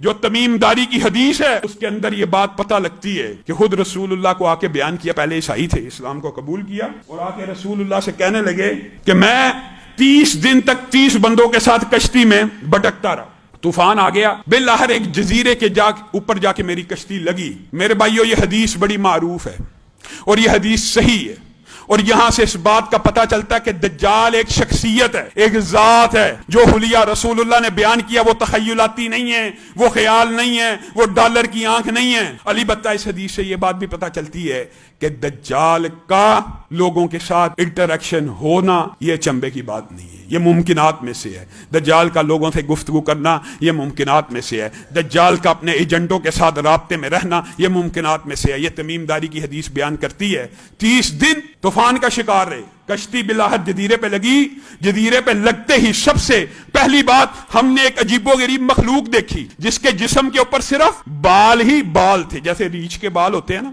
جو تمیم داری کی حدیث ہے اس کے اندر یہ بات پتہ لگتی ہے کہ خود رسول اللہ کو آ کے بیان کیا، پہلے عیسائی تھے، اسلام کو قبول کیا اور آ کے رسول اللہ سے کہنے لگے کہ میں 30 دن تک 30 بندوں کے ساتھ کشتی میں بھٹکتا رہا، طوفان آ گیا، بالآخر ایک جزیرے کے اوپر جا کے میری کشتی لگی۔ میرے بھائیو، یہ حدیث بڑی معروف ہے اور یہ حدیث صحیح ہے، اور یہاں سے اس بات کا پتہ چلتا ہے کہ دجال ایک شخصیت ہے، ایک ذات ہے۔ جو حلیہ رسول اللہ نے بیان کیا وہ تخیلاتی نہیں ہے، وہ خیال نہیں ہے، وہ ڈالر کی آنکھ نہیں ہے۔ البتہ اس حدیث سے یہ بات بھی پتہ چلتی ہے کہ دجال کا لوگوں کے ساتھ انٹریکشن ہونا یہ چمبے کی بات نہیں ہے، یہ ممکنات میں سے ہے۔ دجال کا لوگوں سے گفتگو کرنا یہ ممکنات میں سے ہے۔ دجال کا اپنے ایجنٹوں کے ساتھ رابطے میں رہنا یہ ممکنات میں سے ہے۔ یہ تمیم داری کی حدیث بیان کرتی ہے 30 دن طوفان کا شکار رہے، کشتی بالآخر جزیرے پہ لگی، جزیرے پہ لگتے ہی سب سے پہلی بات ہم نے ایک عجیب و غریب مخلوق دیکھی جس کے جسم کے اوپر صرف بال ہی بال تھے، جیسے ریچھ کے بال ہوتے ہیں نا،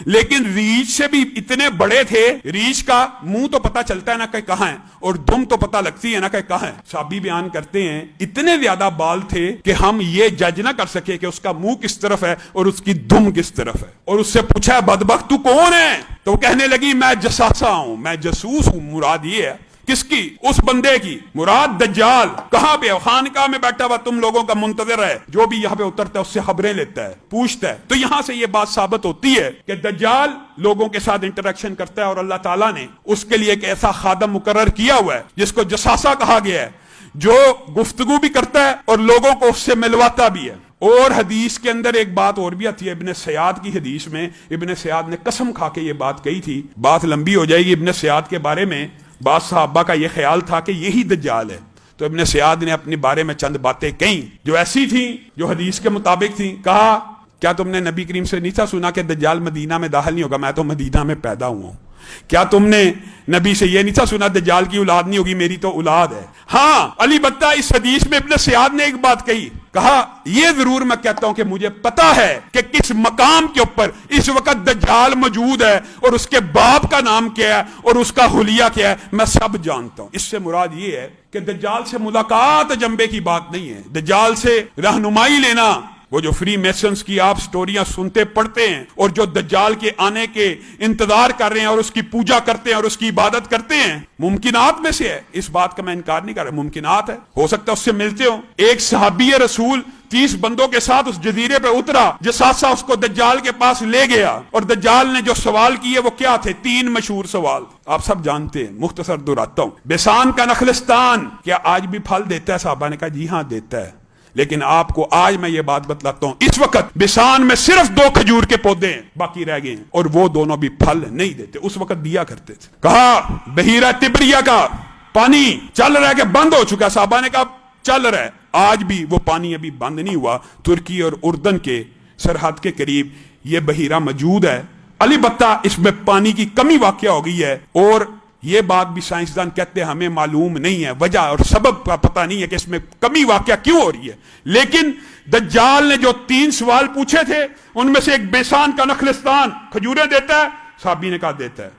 لیکن ریچھ سے بھی اتنے بڑے تھے، ریچھ کا منہ تو پتہ چلتا ہے نا کہ کہاں ہے، اور دم تو پتہ لگتی ہے نا کہ کہاں ہے۔ صحابی بیان کرتے ہیں اتنے زیادہ بال تھے کہ ہم یہ جج نہ کر سکے کہ اس کا منہ کس طرف ہے اور اس کی دم کس طرف ہے، اور اس سے پوچھا بدبخت تو کون ہے؟ تو وہ کہنے لگی میں جساسا ہوں، میں جاسوس ہوں۔ مراد یہ ہے کس کی؟ اس بندے کی، مراد دجال۔ کہاں پہ؟ خانقاہ میں بیٹھا ہوا تم لوگوں کا منتظر ہے، جو بھی یہاں پہ اترتا ہے اس سے خبریں لیتا ہے، پوچھتا ہے۔ تو یہاں سے یہ بات ثابت ہوتی ہے کہ دجال لوگوں کے ساتھ انٹریکشن کرتا ہے، اور اللہ تعالیٰ نے اس کے لیے ایک ایسا خادم مقرر کیا ہوا ہے جس کو جساسا کہا گیا ہے، جو گفتگو بھی کرتا ہے اور لوگوں کو اس سے ملواتا بھی ہے۔ اور حدیث کے اندر ایک بات اور بھی آتی ہے، ابن سیاد کی حدیث میں ابن سیاد نے قسم کھا کے یہ بات کہی تھی، بات لمبی ہو جائے گی۔ ابن سیاد کے بارے میں بعض صحابہ کا یہ خیال تھا کہ یہی دجال ہے، تو ابن سیاد نے اپنے بارے میں چند باتیں کہیں جو ایسی تھیں جو حدیث کے مطابق تھیں۔ کہا کیا تم نے نبی کریم سے نہیں تھا سنا کہ دجال مدینہ میں داخل نہیں ہوگا؟ میں تو مدینہ میں پیدا ہوا ہوں۔ کیا تم نے نبی سے یہ نہیں تھا سنا دجال کی اولاد نہیں ہوگی؟ میری تو اولاد ہے۔ ہاں، البتہ اس حدیث میں ابن سیاد نے ایک بات کہی، کہا یہ ضرور میں کہتا ہوں کہ مجھے پتا ہے کہ کس مقام کے اوپر اس وقت دجال موجود ہے اور اس کے باپ کا نام کیا ہے اور اس کا حلیہ کیا ہے، میں سب جانتا ہوں۔ اس سے مراد یہ ہے کہ دجال سے ملاقات جنبے کی بات نہیں ہے، دجال سے رہنمائی لینا، وہ جو فری میسنز کی آپ سٹوریاں سنتے پڑھتے ہیں اور جو دجال کے آنے کے انتظار کر رہے ہیں اور اس کی پوجا کرتے ہیں اور اس کی عبادت کرتے ہیں، ممکنات میں سے ہے۔ اس بات کا میں انکار نہیں کر رہا، ممکنات ہے، ہو سکتا ہے اس سے ملتے ہوں۔ ایک صحابی رسول 30 بندوں کے ساتھ اس جزیرے پہ اترا، جساسا اس کو دجال کے پاس لے گیا، اور دجال نے جو سوال کیے وہ کیا تھے؟ 3 مشہور سوال آپ سب جانتے ہیں، مختصر دہراتا ہوں۔ بیسان کا نخلستان کیا آج بھی پھل دیتا ہے؟ صحابہ نے کہا جی ہاں دیتا ہے، لیکن آپ کو آج میں یہ بات بتلاتا ہوں، اس وقت بیسان میں صرف 2 کھجور کے پودے ہیں، باقی رہ گئے ہیں، اور وہ دونوں بھی پھل نہیں دیتے، اس وقت دیا کرتے تھے۔ کہا بحیرہ تبریہ کا پانی چل رہا ہے کہ بند ہو چکا؟ صحابہ نے کہا چل رہا ہے، آج بھی وہ پانی ابھی بند نہیں ہوا، ترکی اور اردن کے سرحد کے قریب یہ بحیرہ موجود ہے۔ البتہ اس میں پانی کی کمی واقع ہو گئی ہے، اور یہ بات بھی سائنسدان کہتے ہیں ہمیں معلوم نہیں ہے، وجہ اور سبب کا پتہ نہیں ہے کہ اس میں کمی واقع کیوں ہو رہی ہے، لیکن دجال نے جو 3 سوال پوچھے تھے ان میں سے ایک بیسان کا نخلستان کھجوریں دیتا ہے، صحابی نے کہا دیتا ہے۔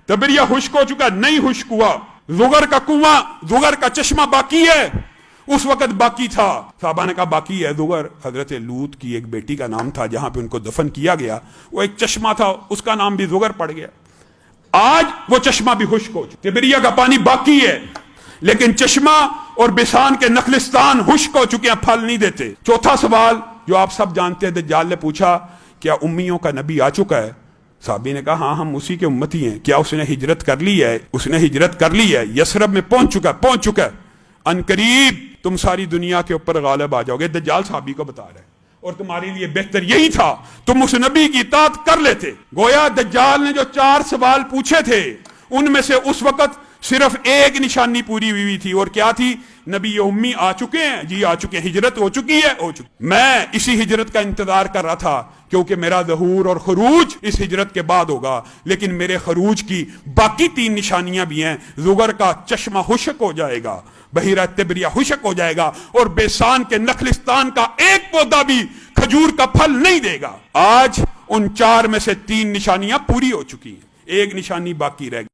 تبریہ خشک ہو چکا؟ نہیں خشک ہوا۔ زغر کا کنواں، زغر کا چشمہ باقی ہے؟ اس وقت باقی تھا۔ صحابہ نے کہا باقی ہے زغر، حضرت لوط کی ایک بیٹی کا نام تھا جہاں پہ ان کو دفن کیا گیا، وہ ایک چشمہ تھا، اس کا نام بھی زغر پڑ گیا۔ آج وہ چشمہ بھی خشک ہو چکا، تبریہ کا پانی باقی ہے، لیکن چشمہ اور بیسان کے نخلستان خشک ہو چکے ہیں، پھل نہیں دیتے۔ چوتھا سوال جو آپ سب جانتے ہیں، دجال نے پوچھا کیا امیوں کا نبی آ چکا ہے؟ صحابی نے کہا ہاں ہم اسی کے امتی ہیں۔ کیا اس نے ہجرت کر لی ہے؟ اس نے ہجرت کر لی ہے، یثرب میں پہنچ چکا ہے، ان قریب تم ساری دنیا کے اوپر غالب آ جاؤ گے۔ دجال صحابی کو بتا رہے ہیں، اور تمہارے لیے بہتر یہی تھا تم اس نبی کی اطاعت کر لیتے۔ گویا دجال نے جو 4 سوال پوچھے تھے ان میں سے اس وقت صرف ایک نشانی پوری ہوئی تھی، اور کیا تھی؟ نبی امی آ چکے ہیں، جی آ چکے ہیں، ہجرت ہو چکی ہے، ہو چکی۔ میں اسی ہجرت کا انتظار کر رہا تھا کیونکہ میرا ظہور اور خروج اس ہجرت کے بعد ہوگا، لیکن میرے خروج کی باقی 3 نشانیاں بھی ہیں۔ زغر کا چشمہ خشک ہو جائے گا، بحیرہ تبریہ خشک ہو جائے گا، اور بیسان کے نخلستان کا ایک پودا بھی کھجور کا پھل نہیں دے گا۔ آج ان 4 میں سے 3 نشانیاں پوری ہو چکی ہیں، ایک نشانی باقی رہ گئی۔